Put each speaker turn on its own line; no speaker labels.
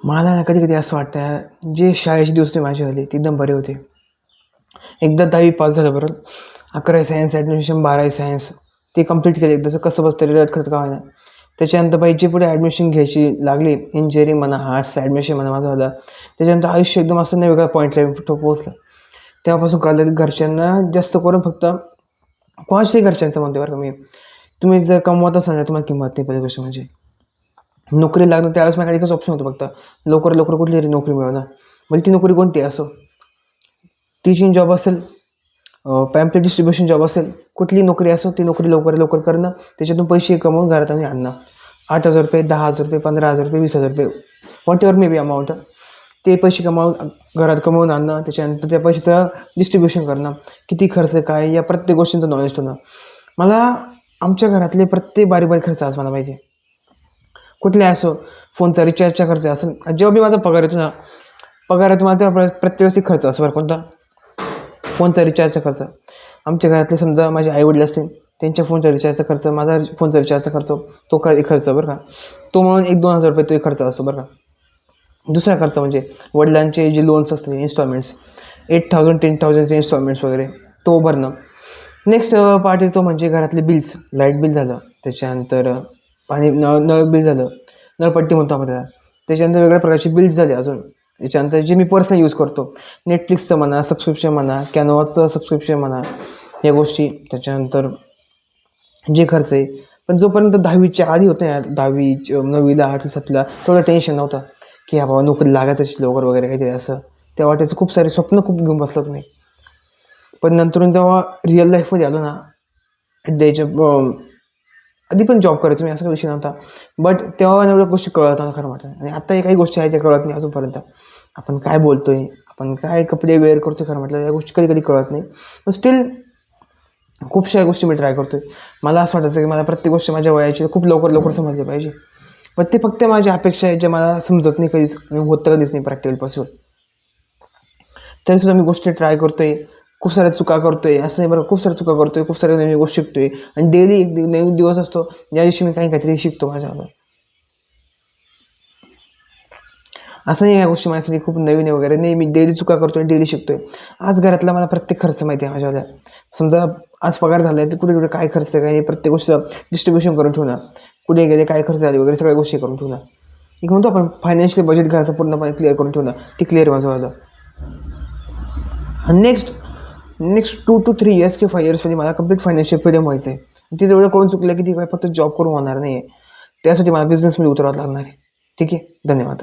मला ना कधी कधी असं वाटतं यार, जे शाळेचे दिवस होते माझे वाले ते एकदम बरे होते. एकदा 10वी पास झालं बरं, 11वी सायन्स ॲडमिशन, 12वी सायन्स ते कंप्लीट केलं एकदाचं, कसं बस तरी रट खर्च का होईना. त्याच्यानंतर पाहिजे पुढे ॲडमिशन घ्यायची लागली, इंजिनिअरिंग म्हणा, आर्ट्स ॲडमिशन म्हणा माझं झालं. त्याच्यानंतर आयुष्य एकदम असं नाही वेगळ्या पॉईंटला पोहोचलं. तेव्हापासून कळलं की घरच्यांना जास्त करून फक्त कोणाच्याही घरच्यांचं म्हणते बरं का मी, तुम्ही जर कमवत असाल ना तुम्हाला किंमत नाही. पहिली गोष्ट म्हणजे नोकरी लागणं, त्यावेळेस माझ्याकडे एकच ऑप्शन होतं फक्त, लवकर लवकर कुठली तरी नोकरी मिळवणं. म्हणजे ती नोकरी कोणती असो, टीचिंग जॉब असेल, पॅम्पलेट डिस्ट्रीब्युशन जॉब असेल, कुठली नोकरी असो ती नोकरी लवकर लवकर करणं, त्याच्यातून पैसे कमवून घरात आम्ही आणणं. 8,000 रुपये, 10,000 रुपये, 15,000 रुपये, 20,000 रुपये, what ever may be amount, ते पैसे कमावून घरात कमवून आणणं. त्याच्यानंतर त्या पैशाचं डिस्ट्रीब्युशन करणं, किती खर्च काय या प्रत्येक गोष्टींचं नॉलेज ठेवणं. मला आमच्या घरातले प्रत्येक बारीक बारीक खर्च आज मला माहिती, कुठले असो. फोनचा रिचार्जचा खर्च असेल, जेव्हा मी माझा पगार येतो ना, पगार येतो मला तेव्हा प्रत्येक वेळेस खर्च असतो बरं. कोणता? फोनचा रिचार्जचा खर्च. आमच्या घरातले समजा माझे आईवडील असतील, त्यांच्या फोनचा रिचार्जचा खर्च, माझा फोनचा रिचार्जचा खर्च, तो खर्च बरं का, तो म्हणून 1-2 हजार रुपये तो खर्च असतो बरं का. दुसरा खर्च म्हणजे वडिलांचे जे लोन्स असतील, इन्स्टॉलमेंट्स, 8,000 10,000चे इन्स्टॉलमेंट्स वगैरे, तो भरणं. नेक्स्ट पार्ट येतो म्हणजे घरातले बिल्स, लाईट बिल झालं, त्याच्यानंतर पाणी नळ बिल झालं, नळपट्टी म्हणतो आपण त्याला. त्याच्यानंतर वेगळ्या प्रकारचे बिल्स झाले अजून. त्याच्यानंतर जे मी पर्सनल यूज करतो, नेटफ्लिक्सचं म्हणा, सबस्क्रिप्शन म्हणा, कॅनवाचं सबस्क्रिप्शन म्हणा, या गोष्टी. त्याच्यानंतर जे खर्च आहे, पण जोपर्यंत 10वीच्या आधी होतं यार, 10वी 9वीला 8वी 7वीला थोडं टेन्शन नव्हतं की हा बाबा नोकरी लागायचं लवकर वगैरे काहीतरी असं. तेव्हा त्याचं खूप सारे स्वप्न खूप घेऊन बसलो तुम्ही. पण नंतरून जेव्हा रिअल लाईफमध्ये आलो ना, ॲट द एज ऑफ, आधी पण जॉब करायचो मी, असा काही विषय नव्हता. बट तेव्हा एवढ्या गोष्टी कळत नव्हत्या खरं म्हटलं. आणि आत्ता काही गोष्टी आहेत ज्या कळत नाही अजूनपर्यंत. आपण काय बोलतोय, आपण काय कपडे वेअर करतोय खरं म्हटलं, या गोष्टी कधी कधी कळत नाही. पण स्टील खूपशा गोष्टी मी ट्राय करतोय. मला असं वाटायचं की मला प्रत्येक गोष्ट माझ्या वयाची खूप लवकर लवकर समजली पाहिजे. पण ते फक्त माझ्या अपेक्षा आहेत ज्या मला समजत नाही कधीच, आणि होत कधीच नाही प्रॅक्टिकल पॉसिबल. तरीसुद्धा मी गोष्टी ट्राय करतोय, खूप साऱ्या चुका करतोय, असं नाही बरं, खूप साऱ्या चुका करतोय, खूप साऱ्या नवीन गोष्टी शिकतोय. आणि डेली एक नवीन दिवस असतो ज्या दिवशी मी काहीतरी शिकतो माझ्यावर. असं नाही या गोष्टी माझ्यासाठी खूप नवीन आहे वगैरे नाही, मी डेली चुका करतोय, डेली शिकतोय. आज घरातला मला प्रत्येक खर्च माहिती आहे माझ्यावाल्या. समजा आज पगार झाला आहे तर कुठे कुठे काय खर्च आहे, काय नाही, प्रत्येक गोष्ट डिस्ट्रीब्युशन करून ठेवणं, कुठे गेले काय खर्च झाले वगैरे सगळ्या गोष्टी करून ठेवणं. एक म्हणतो आपण फायनान्शियल बजेट घराचं पूर्णपणे क्लिअर करून ठेवणं, ते क्लिअर माझं झालं. आणि नेक्स्ट 2 to 3 years किंवा 5 yearsमध्ये मला कंप्लीट फायनान्शियल फ्रीडम व्हायचं आहे. तिथे एवढं कळून चुकलं की ती काय फक्त जॉब करून होणार नाही आहे, त्यासाठी मला बिझनेसमध्ये उतरावं लागणार आहे. ठीक आहे, धन्यवाद.